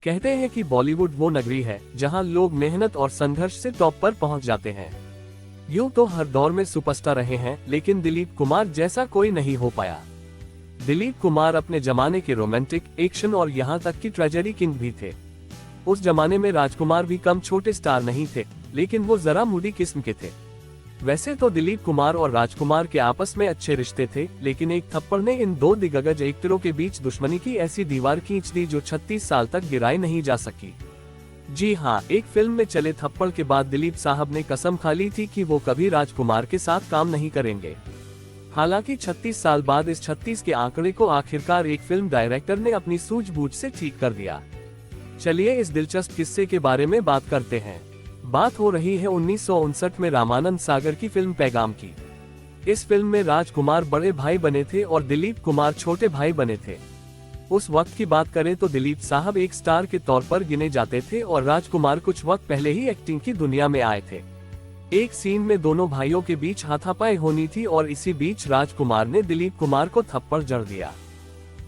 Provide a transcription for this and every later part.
कहते हैं कि बॉलीवुड वो नगरी है जहां लोग मेहनत और संघर्ष से टॉप पर पहुंच जाते हैं। यूं तो हर दौर में सुपरस्टार रहे हैं, लेकिन दिलीप कुमार जैसा कोई नहीं हो पाया। दिलीप कुमार अपने जमाने के रोमांटिक, एक्शन और यहां तक कि ट्रेजेडी किंग भी थे। उस जमाने में राजकुमार भी कम छोटे स्टार नहीं थे, लेकिन वो जरा मूडी किस्म के थे। वैसे तो दिलीप कुमार और राजकुमार के आपस में अच्छे रिश्ते थे, लेकिन एक थप्पड़ ने इन दो दिग्गज एक्टरों के बीच दुश्मनी की ऐसी दीवार खींच दी जो 36 साल तक गिराई नहीं जा सकी। जी हाँ, एक फिल्म में चले थप्पड़ के बाद दिलीप साहब ने कसम खा ली थी कि वो कभी राजकुमार के साथ काम नहीं करेंगे। हालांकि 36 साल बाद इस 36 के आंकड़े को आखिरकार एक फिल्म डायरेक्टर ने अपनी सूझबूझ से ठीक कर दिया। चलिए इस दिलचस्प किस्से के बारे में बात करते हैं। बात हो रही है 1959 में रामानंद सागर की फिल्म पैगाम की। इस फिल्म में राजकुमार बड़े भाई बने थे और दिलीप कुमार छोटे भाई बने थे। उस वक्त की बात करें तो दिलीप साहब एक स्टार के तौर पर गिने जाते थे और राजकुमार कुछ वक्त पहले ही एक्टिंग की दुनिया में आए थे। एक सीन में दोनों भाइयों के बीच हाथापाई होनी थी और इसी बीच राजकुमार ने दिलीप कुमार को थप्पड़ जड़ दिया।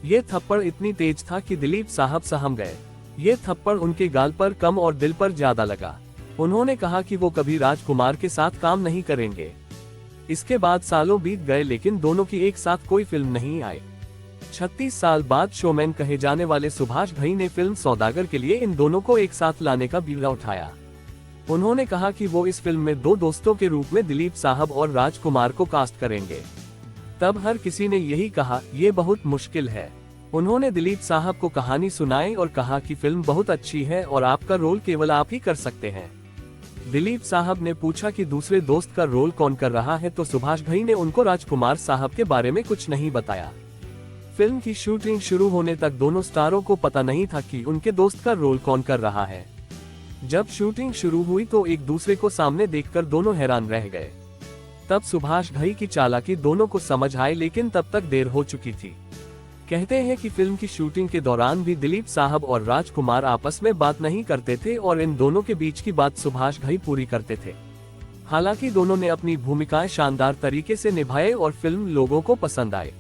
ये थप्पड़ इतनी तेज था कि दिलीप साहब सहम गए। ये थप्पड़ उनके गाल पर कम और दिल पर ज्यादा लगा। उन्होंने कहा कि वो कभी राजकुमार के साथ काम नहीं करेंगे। इसके बाद सालों बीत गए, लेकिन दोनों की एक साथ कोई फिल्म नहीं आई। 36 साल बाद शोमैन कहे जाने वाले सुभाष घई ने फिल्म सौदागर के लिए इन दोनों को एक साथ लाने का बीड़ा उठाया। उन्होंने कहा कि वो इस फिल्म में दो दोस्तों के रूप में दिलीप साहब और राजकुमार को कास्ट करेंगे। तब हर किसी ने यही कहा, ये बहुत मुश्किल है। उन्होंने दिलीप साहब को कहानी सुनाई और कहा कि फिल्म बहुत अच्छी है और आपका रोल केवल आप ही कर सकते हैं। दिलीप साहब ने पूछा कि दूसरे दोस्त का रोल कौन कर रहा है, तो सुभाष घई ने उनको राजकुमार साहब के बारे में कुछ नहीं बताया। फिल्म की शूटिंग शुरू होने तक दोनों स्टारों को पता नहीं था कि उनके दोस्त का रोल कौन कर रहा है। जब शूटिंग शुरू हुई तो एक दूसरे को सामने देखकर दोनों हैरान रह गए। तब सुभाष घई की चालाकी दोनों को समझ आई, लेकिन तब तक देर हो चुकी थी। कहते हैं कि फिल्म की शूटिंग के दौरान भी दिलीप साहब और राजकुमार आपस में बात नहीं करते थे और इन दोनों के बीच की बात सुभाष घई पूरी करते थे। हालांकि दोनों ने अपनी भूमिकाएं शानदार तरीके से निभाए और फिल्म लोगों को पसंद आई।